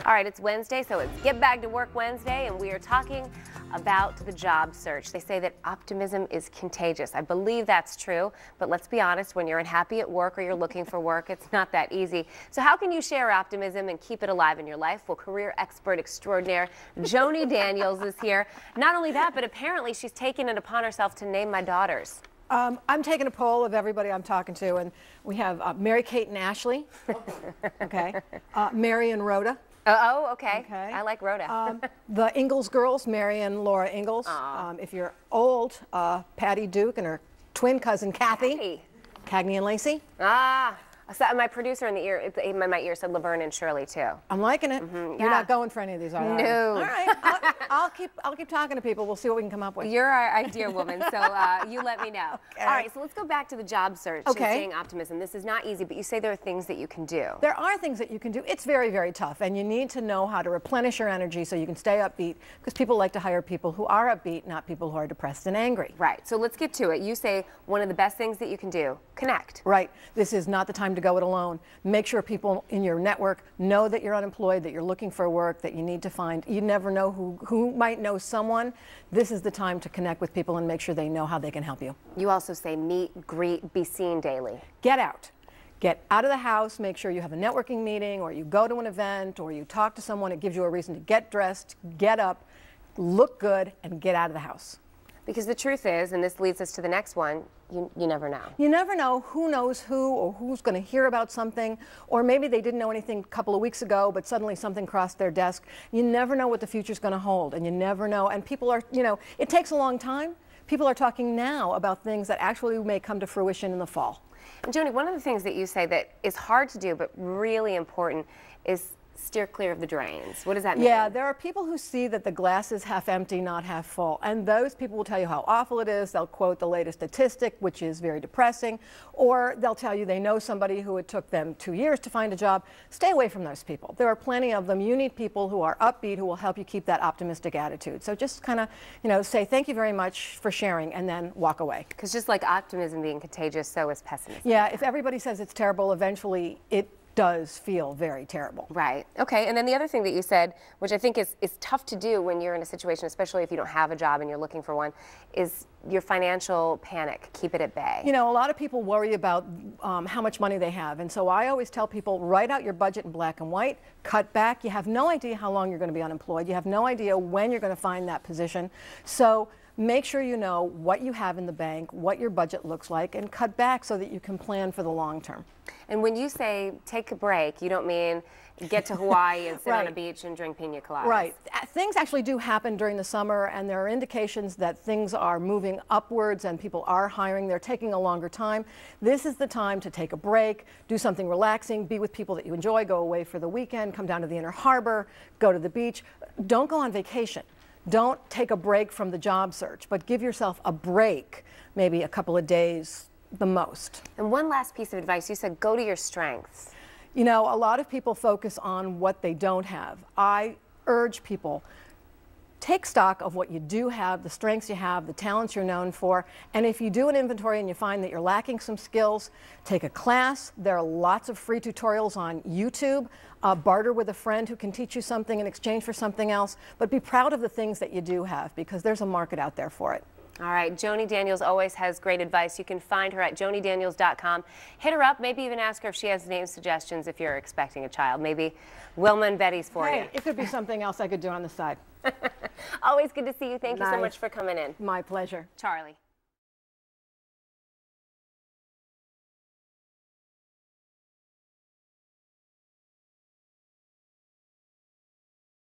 All right, it's Wednesday, so it's Get Back to Work Wednesday, and we are talking about the job search. They say that optimism is contagious. I believe that's true, but let's be honest, when you're unhappy at work or you're looking for work, it's not that easy. So how can you share optimism and keep it alive in your life? Well, career expert extraordinaire Joni Daniels is here. Not only that, but apparently she's taken it upon herself to name my daughters. I'm taking a poll of everybody I'm talking to, and we have Mary Kate and Ashley, okay, Mary and Rhoda. Oh, okay. I like Rhoda. The Ingalls girls, Mary and Laura Ingalls. If you're old, Patty Duke and her twin cousin Kathy. Cagney and Lacey. So my producer in the ear, in my ear said Laverne and Shirley too. I'm liking it. You're not going for any of these, are you? No. All right. I'll keep talking to people. We'll see what we can come up with. You're our idea woman, so you let me know. Okay. All right, so let's go back to the job search and staying optimism. This is not easy, but you say there are things that you can do. There are things that you can do. It's very, very tough, and you need to know how to replenish your energy so you can stay upbeat, because people like to hire people who are upbeat, not people who are depressed and angry. Right. So let's get to it. You say one of the best things that you can do, connect. Right. This is not the time to go it alone. Make sure people in your network know that you're unemployed, that you're looking for work, that you need to find. You never know who might know someone. This is the time to connect with people and make sure they know how they can help you. You also say meet, greet, be seen daily. Get out. Get out of the house. Make sure you have a networking meeting, or you go to an event, or you talk to someone. It gives you a reason to get dressed, get up, look good, and get out of the house. Because the truth is, and this leads us to the next one, you never know. You never know who knows who, or who's going to hear about something, or maybe they didn't know anything a couple of weeks ago, but suddenly something crossed their desk. You never know what the future's going to hold, and you never know. And people are, it takes a long time. People are talking now about things that actually may come to fruition in the fall. And Joni, one of the things that you say that is hard to do, but really important, is steer clear of the drains. What does that mean? Yeah, there are people who see that the glass is half empty, not half full. And those people will tell you how awful it is. They'll quote the latest statistic, which is very depressing. Or they'll tell you they know somebody who it took them 2 years to find a job. Stay away from those people. There are plenty of them. You need people who are upbeat, who will help you keep that optimistic attitude. So just kind of, say thank you very much for sharing, and then walk away. Because just like optimism being contagious, so is pessimism. Yeah, if everybody says it's terrible, eventually it does feel very terrible. Right. Okay. And then the other thing that you said, which I think is tough to do when you're in a situation, especially if you don't have a job and you're looking for one, is your financial panic. Keep it at bay. A lot of people worry about how much money they have. And so I always tell people, write out your budget in black and white, cut back. You have no idea how long you're going to be unemployed. You have no idea when you're going to find that position. So make sure you know what you have in the bank, what your budget looks like, and cut back so that you can plan for the long term. And when you say take a break, you don't mean get to Hawaii and sit on a beach and drink pina coladas. Right. Things actually do happen during the summer, and there are indications that things are moving upwards and people are hiring. They're taking a longer time. This is the time to take a break, do something relaxing, be with people that you enjoy, go away for the weekend, come down to the Inner Harbor, go to the beach. Don't go on vacation. Don't take a break from the job search, but give yourself a break, maybe a couple of days, the most. And one last piece of advice, you said go to your strengths. A lot of people focus on what they don't have. I urge people, take stock of what you do have, the strengths you have, the talents you're known for, and if you do an inventory and you find that you're lacking some skills, take a class. There are lots of free tutorials on YouTube. Barter with a friend who can teach you something in exchange for something else, but be proud of the things that you do have, because there's a market out there for it. All right, Joni Daniels always has great advice. You can find her at JoniDaniels.com. Hit her up, maybe even ask her if she has name suggestions if you're expecting a child. Maybe Wilma and Betty's for you. It could be something else I could do on the side. Always good to see you. Thank you so much for coming in. My pleasure. Charlie.